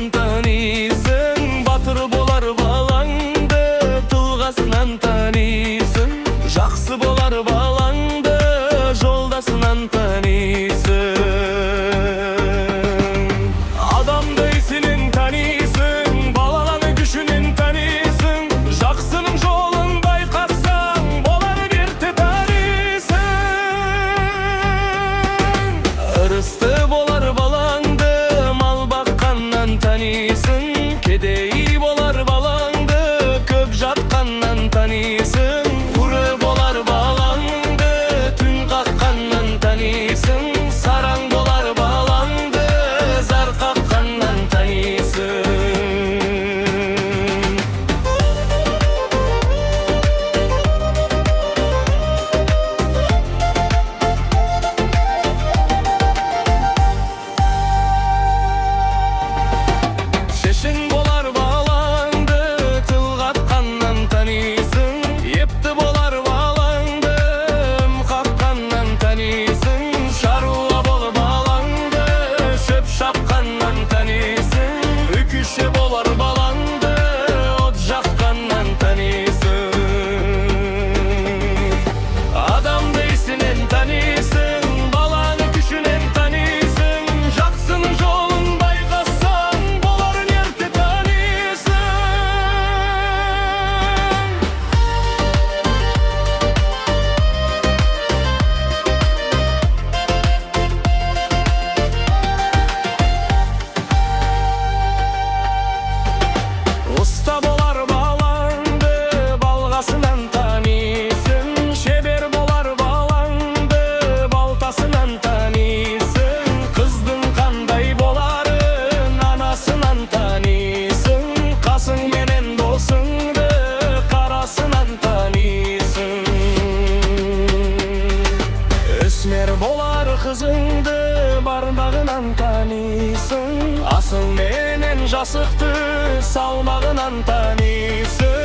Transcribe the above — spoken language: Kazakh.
Тылғасынан танисың, батыр болар балаңды тылғасынан танисың. Жақсы болар балаңды жолдасынан танисың. Адамды ісінен танисың, балаланы күшінен танисың. Жақсының жолын байқасаң, болар ерте танисың. Ырысты болар балаңды мал баққаннан танисың. Кедей болар балаңды көп жатқаннан танисың. Ұры болар балаңды түн қаққаннан танисың. Сараң болар балаңды зар қаққаннан танисың. Шешің болар балаңды тылғатқаннан танисың. Епті болар балаңды қаққаннан танисың. Шаруа бол балаңды шөп шапқаннан танисың. Үкіші болар балаңды от жаққаннан танисың. Адамды ісінен танисың, баланы күшінен танисың. Жақсының жолын байқасаң, боларын ерте танисың. Уста болар балаңды балғасынан танисың. Шебер болар балаңды балтасынан танисың. Қыздың қандай боларын анасынан танисың. Қасың менен досыңды қарасынан танисың. Өсмер болар қызыңды бармағынан танисың. Асыл менен жасықты салмағынан танисың.